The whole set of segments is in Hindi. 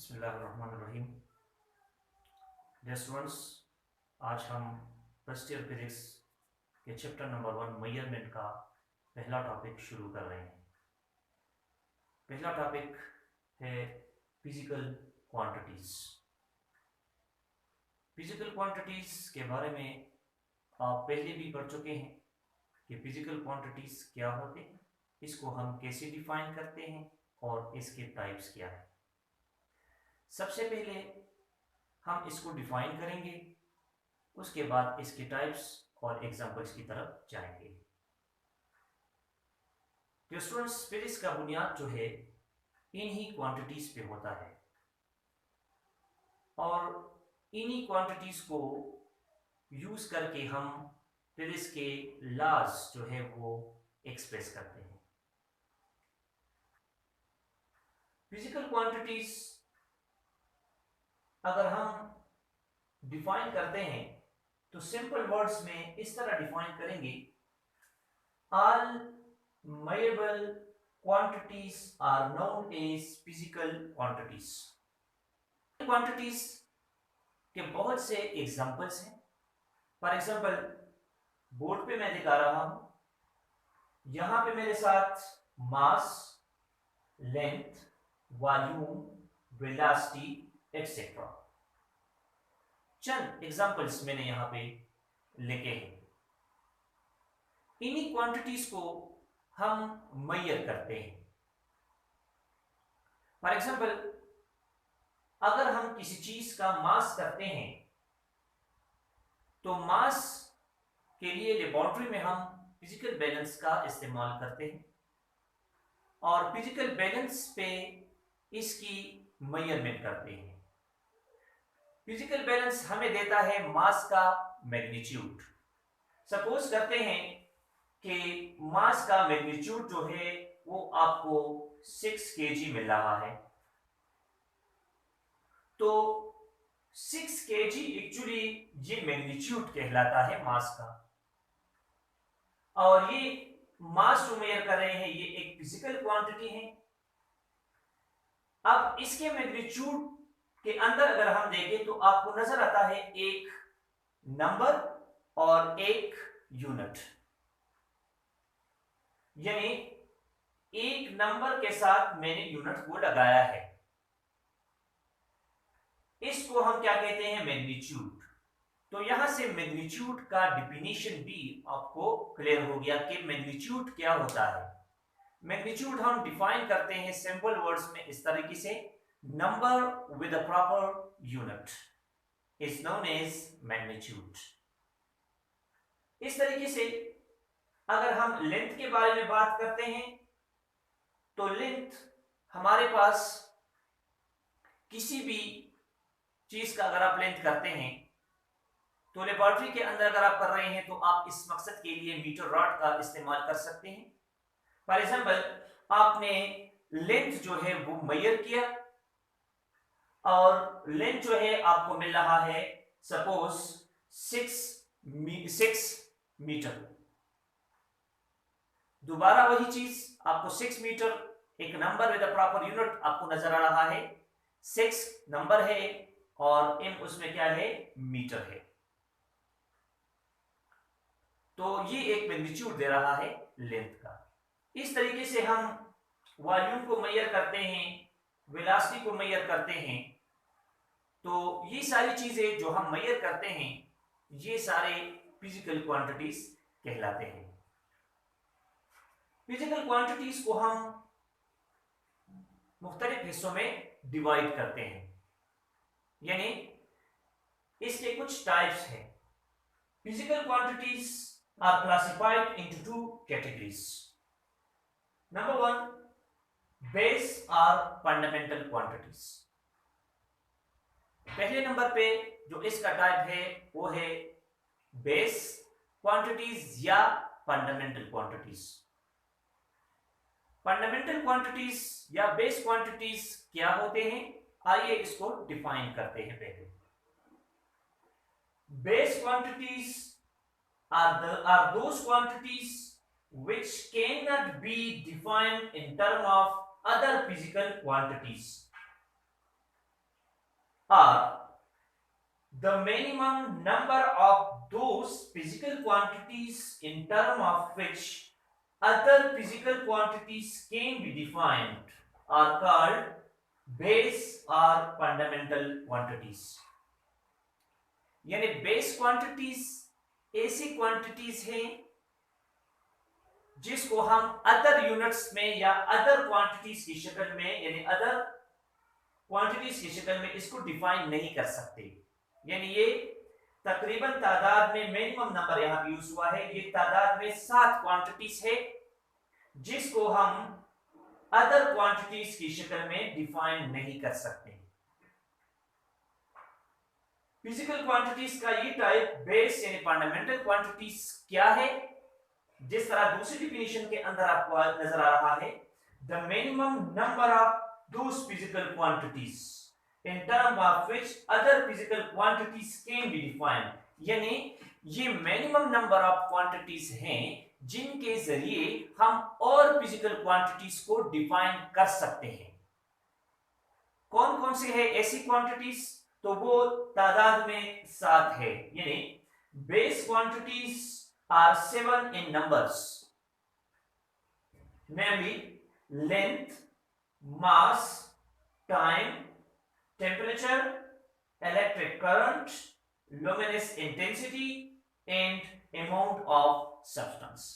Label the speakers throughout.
Speaker 1: बिस्मिल्लाहिर्रहमानिर्रहीम। डियर स्टूडेंट्स, आज हम फर्स्ट ईयर फिजिक्स के चैप्टर नंबर 1 मेजरमेंट का पहला टॉपिक शुरू कर रहे हैं। पहला टॉपिक है फिजिकल क्वांटिटीज। फिजिकल क्वांटिटीज के बारे में आप पहले भी पढ़ चुके हैं कि फिजिकल क्वांटिटीज क्या होते हैं, इसको हम कैसे डिफाइन करते हैं और इसके टाइप्स क्या है। सबसे पहले हम इसको डिफाइन करेंगे, उसके बाद इसके टाइप्स और एग्जांपल्स की तरफ जाएंगे। तो स्टूडेंट्स, फिजिक्स का बुनियाद जो है इन्हीं क्वांटिटीज पे होता है और इन्हीं क्वांटिटीज को यूज करके हम फिजिक्स के लॉज जो है वो एक्सप्रेस करते हैं। फिजिकल क्वांटिटीज अगर हम डिफाइन करते हैं तो सिंपल वर्ड्स में इस तरह डिफाइन करेंगे, all measurable quantities are known as physical quantities. Quantities के बहुत से एग्जांपल्स हैं। फॉर एग्जांपल, बोर्ड पे मैं दिखा रहा हूं, यहां पे मेरे साथ मास, लेंथ, वॉल्यूम, वेलोसिटी एक्सेट्रा चंद एग्जांपल्स मैंने यहां पे लिखे हैं। इन्हीं क्वांटिटीज को हम मेजर करते हैं। फॉर एग्जांपल, अगर हम किसी चीज का मास करते हैं तो मास के लिए लेबोरेटरी में हम फिजिकल बैलेंस का इस्तेमाल करते हैं और फिजिकल बैलेंस पे इसकी मेजरमेंट करते हैं। फिजिकल बैलेंस हमें देता है मास का मैग्नीट्यूड। सपोज करते हैं कि मास का मैग्नीट्यूड जो है वो आपको 6 kg मिल रहा है, तो 6 kg एक्चुअली ये मैग्नीट्यूड कहलाता है मास का। और ये मास जो मेजर कर रहे हैं ये एक फिजिकल क्वांटिटी है। अब इसके मैग्नीट्यूड के अंदर अगर हम देखें तो आपको नजर आता है एक नंबर और एक यूनिट, यानी एक नंबर के साथ मैंने यूनिट को लगाया है। इसको हम क्या कहते हैं? मैग्नीट्यूड। तो यहां से मैग्नीट्यूड का डिफिनीशन भी आपको क्लियर हो गया कि मैग्नीट्यूड क्या होता है। मैग्नीट्यूड हम डिफाइन करते हैं सिंपल वर्ड्स में इस तरीके से, number with a proper unit is known as magnitude. इस तरीके से अगर हम लेंथ के बारे में बात करते हैं तो लेंथ हमारे पास किसी भी चीज का अगर आप लेंथ करते हैं तो लेबोरेटरी के अंदर अगर आप कर रहे हैं तो आप इस मकसद के लिए मीटर रॉड का इस्तेमाल कर सकते हैं। फॉर एग्जांपल, आपने लेंथ जो है वो मेजर किया और लेंथ जो है आपको मिल रहा है सपोज 6 मीटर। दोबारा वही चीज, आपको 6 मीटर, एक number with a proper unit आपको नजर आ रहा है, 6 नंबर है और m उसमें क्या है? मीटर है। तो ये एक मैग्नीट्यूड दे रहा है लेंथ का। इस तरीके से हम वॉल्यूम को मेजर करते हैं, वेलोसिटी को मेजर करते हैं। तो ये सारी चीजें जो हम मेजर करते हैं ये सारे फिजिकल क्वांटिटीज कहलाते हैं। फिजिकल क्वांटिटीज को हम मुख्तलिफ हिस्सों में डिवाइड करते हैं, यानी इसके कुछ टाइप्स हैं। Physical quantities are classified into 2 categories. Number 1, base और फंडामेंटल क्वांटिटीज। पहले नंबर पे जो इसका टाइप है वो है बेस क्वांटिटीज या फंडामेंटल क्वांटिटीज। फंडामेंटल क्वांटिटीज या बेस क्वांटिटीज क्या होते हैं, आइए इसको डिफाइन करते हैं। पहले base quantities are those quantities which cannot be defined in terms of other physical quantities. are the minimum number of those physical quantities in terms of which other physical quantities can be defined are called base or fundamental quantities. यानी बेस क्वांटिटीज ऐसी क्वांटिटीज हैं जिसको हम अदर यूनिट्स में या अदर क्वांटिटीज की शक्ल में यानी अदर क्वांटिटीज की शक्ल में इसको डिफाइन नहीं कर सकते। यानी ये तकरीबन तादाद में मिनिमम नंबर यहां पे यूज हुआ है, ये तादाद में 7 क्वांटिटीज है जिसको हम अदर क्वांटिटीज की शक्ल में डिफाइन नहीं कर सकते। फिजिकल क्वांटिटीज का ये टाइप बेस यानी फंडामेंटल क्वांटिटीज क्या है, जिस तरह दूसरी डिफिनेशन के अंदर आपको नजर आ रहा है, the minimum number of those physical quantities in term of which other physical quantities can be defined. यानी ये मिनिमम नंबर ऑफ क्वांटिटीज हैं जिनके जरिए हम और फिजिकल क्वांटिटीज को डिफाइन कर सकते हैं। कौन कौन से है ऐसी क्वांटिटीज, तो वो तादाद में 7 है। यानी base quantities are 7 in numbers, namely length, mass, time, temperature, electric current, luminous intensity and amount of substance।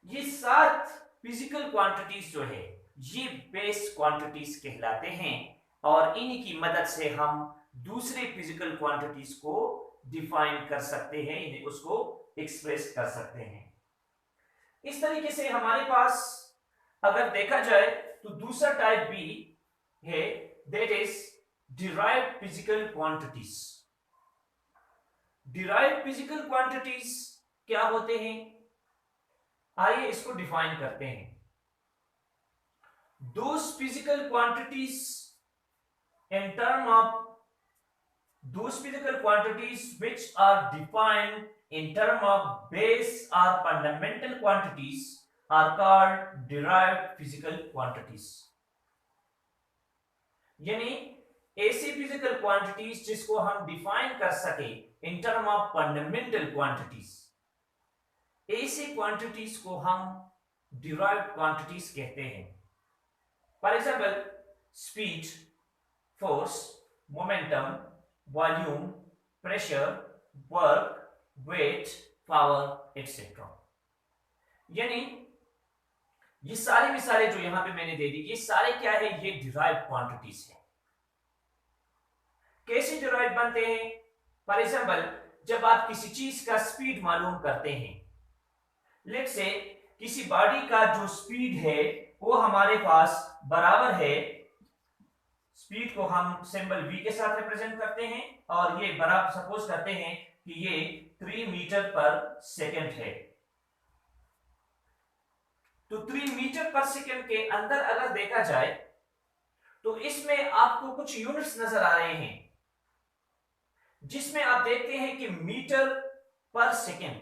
Speaker 1: ये 7 फिजिकल क्वांटिटीज जो है ये बेस क्वांटिटीज कहलाते हैं और इन्हीं की मदद से हम दूसरे फिजिकल क्वांटिटीज को डिफाइन कर सकते हैं, इन्हें उसको एक्सप्रेस कर सकते हैं। इस तरीके से हमारे पास अगर देखा जाए तो दूसरा टाइप भी है, that is derived physical quantities. Derived physical quantities क्या होते हैं, आइए इसको डिफाइन करते हैं। Those physical quantities in term of those physical quantities which are defined in term of base or fundamental quantities are called derived physical quantities। यानी ऐसी फिजिकल क्वांटिटीज जिसको हम डिफाइन कर सके in term of fundamental quantities, ऐसी क्वांटिटीज को हम डिराइव्ड क्वांटिटीज कहते हैं। For example speed, force, momentum, volume, pressure, work, weight, power, etc। यानी ये सारे जो यहां पे मैंने दे दी, ये सारे क्या है, ये डिराइव्ड क्वांटिटीज है। कैसे डिराइव्ड बनते हैं, फॉर एग्जांपल जब आप किसी चीज का स्पीड मालूम करते हैं, लेट्स से किसी बॉडी का जो स्पीड है वो हमारे पास बराबर है, स्पीड को हम सिंबल v के साथ रिप्रेजेंट करते हैं और ये बराबर सपोज करते हैं कि ये 3 मीटर पर सेकंड है। तो 3 मीटर पर सेकंड के अंदर अगर देखा जाए तो इसमें आपको कुछ यूनिट्स नजर आ रहे हैं, जिसमें आप देखते हैं कि मीटर पर सेकंड।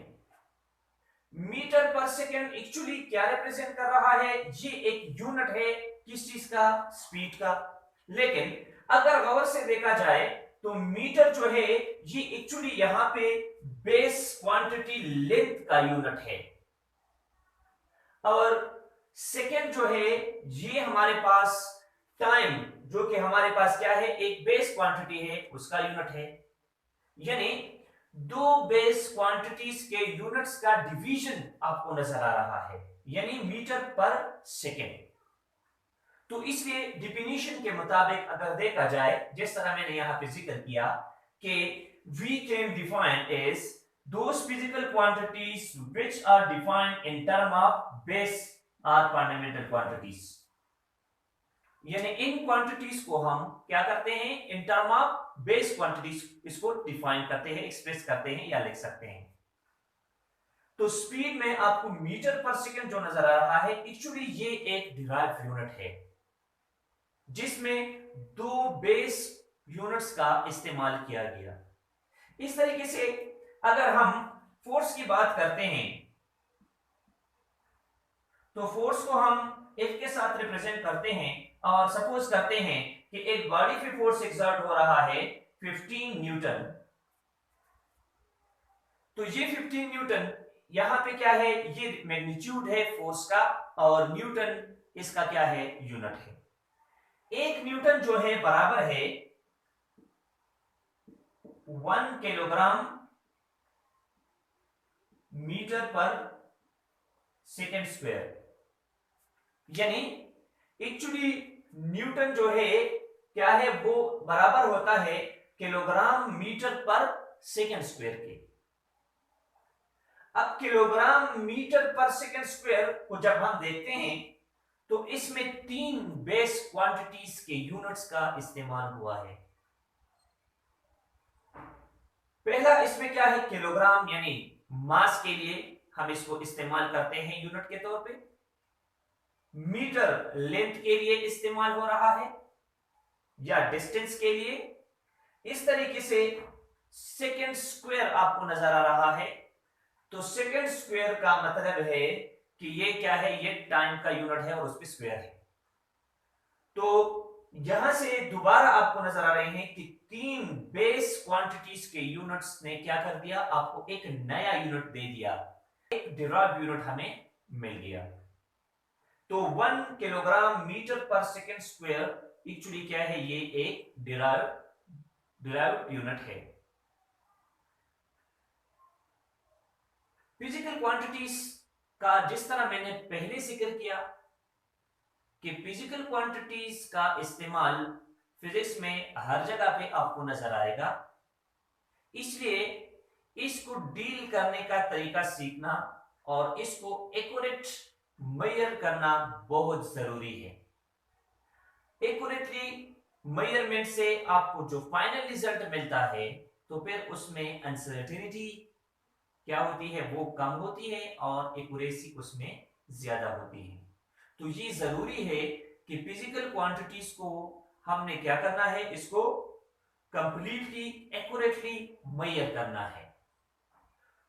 Speaker 1: मीटर पर सेकंड एक्चुअली क्या रिप्रेजेंट कर रहा है, ये एक यूनिट है किस चीज का, स्पीड का। लेकिन अगर गौर से देखा जाए तो मीटर जो है ये एक्चुअली यहां पे बेस क्वांटिटी लेंथ का यूनिट है और सेकेंड जो है ये हमारे पास टाइम, जो कि हमारे पास क्या है, एक बेस क्वांटिटी है, उसका यूनिट है। यानी दो बेस क्वांटिटीज के यूनिट्स का डिवीजन आपको नजर आ रहा है, यानी मीटर पर सेकेंड। तो इसलिए डिफिनीशन के मुताबिक अगर देखा जाए, जिस तरह मैंने यहां पे जिक्र किया कि we can define as those physical quantities which are defined in term of base or fundamental quantities। यानी इन क्वांटिटीज को हम क्या करते हैं, in term of base quantities इसको डिफाइन करते हैं, एक्सप्रेस करते हैं या लिख सकते हैं। तो स्पीड में आपको मीटर पर सेकंड जो नजर आ रहा है, एक्चुअली ये एक डिराइव्ड यूनिट है जिसमें दो बेस यूनिट्स का इस्तेमाल किया गया। इस तरीके से अगर हम फोर्स की बात करते हैं तो फोर्स को हम F के साथ रिप्रेजेंट करते हैं और सपोज करते हैं कि एक बॉडी पे फोर्स एक्सर्ट हो रहा है 15 न्यूटन, तो ये 15 न्यूटन यहां पे क्या है, ये मैग्नीट्यूड है फोर्स का, और न्यूटन इसका क्या है, यूनिट है। एक न्यूटन जो है बराबर है 1 किलोग्राम मीटर पर सेकेंड स्क्वायर, यानी एक्चुअली न्यूटन जो है क्या है, वो बराबर होता है किलोग्राम मीटर पर सेकेंड स्क्वायर के। अब किलोग्राम मीटर पर सेकेंड स्क्वायर को जब हम देखते हैं तो इसमें 3 बेस क्वांटिटीज के यूनिट्स का इस्तेमाल हुआ है। पहला इसमें क्या है, किलोग्राम, यानी मास के लिए हम इसको इस्तेमाल करते हैं यूनिट के तौर पे। मीटर लेंथ के लिए इस्तेमाल हो रहा है या डिस्टेंस के लिए। इस तरीके से सेकेंड स्क्वायर आपको नजर आ रहा है, तो सेकेंड स्क्वायर का मतलब है कि ये क्या है, ये टाइम का यूनिट है और उस पर स्क्वायर है। तो यहां से दोबारा आपको नजर आ रहे हैं कि 3 बेस क्वांटिटीज के यूनिट्स ने क्या कर दिया, आपको एक नया यूनिट दे दिया, एक डिराइव्ड यूनिट हमें मिल गया। तो 1 किलोग्राम मीटर पर सेकेंड स्क्वायर एक्चुअली क्या है, ये एक डिराइव्ड यूनिट है। फिजिकल क्वांटिटीज का जिस तरह मैंने पहले जिक्र किया कि फिजिकल क्वांटिटीज का इस्तेमाल फिजिक्स में हर जगह पे आपको नजर आएगा, इसलिए इसको डील करने का तरीका सीखना और इसको एक्यूरेट मेजर करना बहुत जरूरी है। एक्यूरेटली मेजरमेंट से आपको जो फाइनल रिजल्ट मिलता है तो फिर उसमें अनसर्टेनिटी क्या होती है, वो कम होती है और एक्यूरेसी उसमें ज्यादा होती है। तो ये जरूरी है कि फिजिकल क्वांटिटीज को हमने क्या करना है, इसको कंप्लीटली एक्यूरेटली मेजर करना है।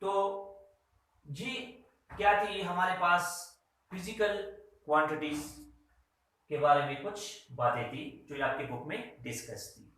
Speaker 1: तो जी क्या थी हमारे पास फिजिकल क्वांटिटीज के बारे में कुछ बातें थी जो आपके बुक में डिस्कस थी।